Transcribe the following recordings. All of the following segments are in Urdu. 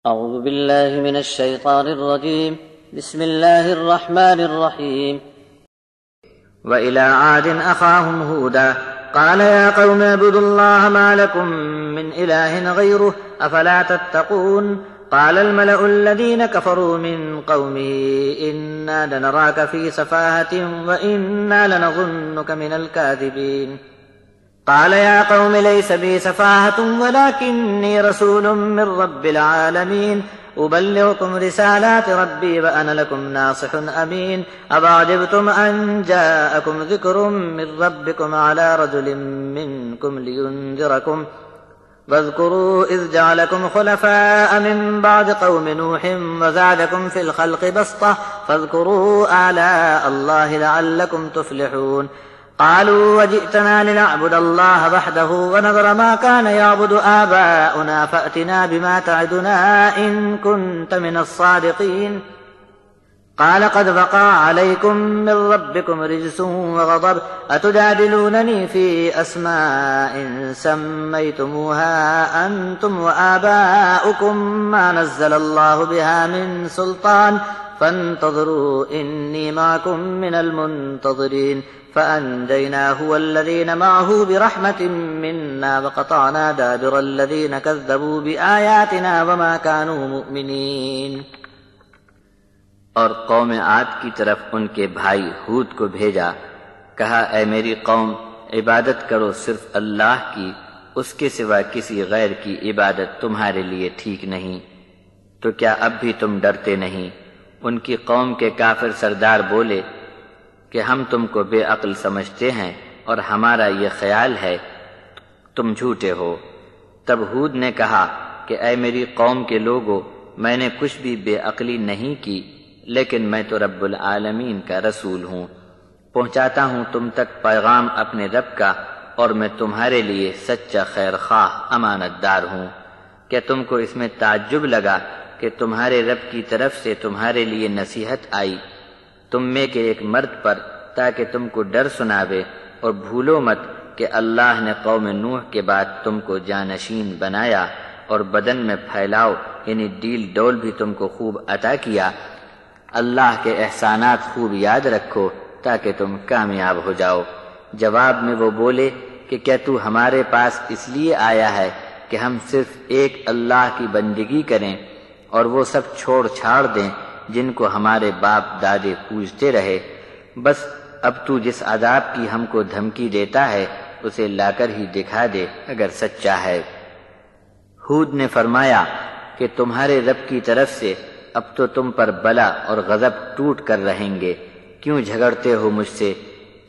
أعوذ بالله من الشيطان الرجيم بسم الله الرحمن الرحيم وإلى عاد أخاهم هودا قال يا قوم اعبدوا الله ما لكم من إله غيره أفلا تتقون قال الملأ الذين كفروا من قومه إنا لنراك في سفاهة وإنا لنظنك من الكاذبين قال يا قوم ليس بي سفاهة ولكني رسول من رب العالمين أبلغكم رسالات ربي وأنا لكم ناصح أمين أفعجبتم أن جاءكم ذكر من ربكم على رجل منكم لينذركم واذكروا إذ جعلكم خلفاء من بعد قوم نوح وزادكم في الخلق بسطة فاذكروا آلاء الله لعلكم تفلحون قالوا وجئتنا لنعبد الله وحده ونذر ما كان يعبد آباؤنا فأتنا بما تعدنا إن كنت من الصادقين قال قد وقع عليكم من ربكم رجس وغضب أتجادلونني في أسماء سميتموها أنتم وآباؤكم ما نزل الله بها من سلطان فانتظروا إني معكم من المنتظرين فأنجيناه والذين معه برحمة منا وقطعنا دابر الذين كذبوا بآياتنا وما كانوا مؤمنين اور قوم عاد کی طرف ان کے بھائی ہود کو بھیجا، کہا اے میری قوم عبادت کرو صرف اللہ کی، اس کے سوا کسی غیر کی عبادت تمہارے لیے ٹھیک نہیں، تو کیا اب بھی تم ڈرتے نہیں؟ ان کی قوم کے کافر سردار بولے کہ ہم تم کو بے عقل سمجھتے ہیں اور ہمارا یہ خیال ہے تم جھوٹے ہو۔ تب ہود نے کہا کہ اے میری قوم کے لوگو، میں نے کچھ بھی بے عقلی نہیں کی، لیکن میں تو رب العالمین کا رسول ہوں، پہنچاتا ہوں تم تک پیغام اپنے رب کا، اور میں تمہارے لیے سچا خیر خواہ امانت دار ہوں۔ کیا تم کو اس میں تعجب لگا کہ تمہارے رب کی طرف سے تمہارے لیے نصیحت آئی تم میں کے ایک مرد پر، تاکہ تم کو ڈر سناوے؟ اور بھولو مت کہ اللہ نے قوم نوح کے بعد تم کو جانشین بنایا اور بدن میں پھیلاؤ یعنی ڈیل ڈول بھی تم کو خوب عطا کیا۔ اللہ کے احسانات خوب یاد رکھو تاکہ تم کامیاب ہو جاؤ۔ جواب میں وہ بولے کہ کیا تو ہمارے پاس اس لیے آیا ہے کہ ہم صرف ایک اللہ کی بندگی کریں اور وہ سب چھوڑ چھاڑ دیں جن کو ہمارے باپ دادے پوجتے رہے؟ بس اب تو جس عذاب کی ہم کو دھمکی دیتا ہے اسے لا کر ہی دکھا دے اگر سچا ہے۔ ہود نے فرمایا کہ تمہارے رب کی طرف سے اب تو تم پر بلا اور غضب ٹوٹ کر رہیں گے، کیوں جھگڑتے ہو مجھ سے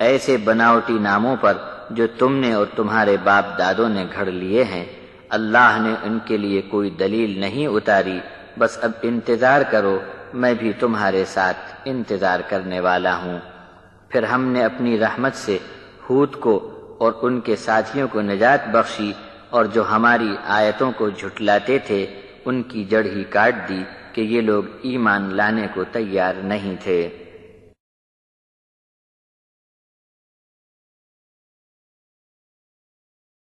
ایسے بناوٹی ناموں پر جو تم نے اور تمہارے باپ دادوں نے گھڑ لیے ہیں؟ اللہ نے ان کے لیے کوئی دلیل نہیں اتاری، بس اب انتظار کرو، میں بھی تمہارے ساتھ انتظار کرنے والا ہوں۔ پھر ہم نے اپنی رحمت سے ہود کو اور ان کے ساتھیوں کو نجات بخشی، اور جو ہماری آیتوں کو جھٹلاتے تھے ان کی جڑ ہی کاٹ دی کہ یہ لوگ ایمان لانے کو تیار نہیں تھے۔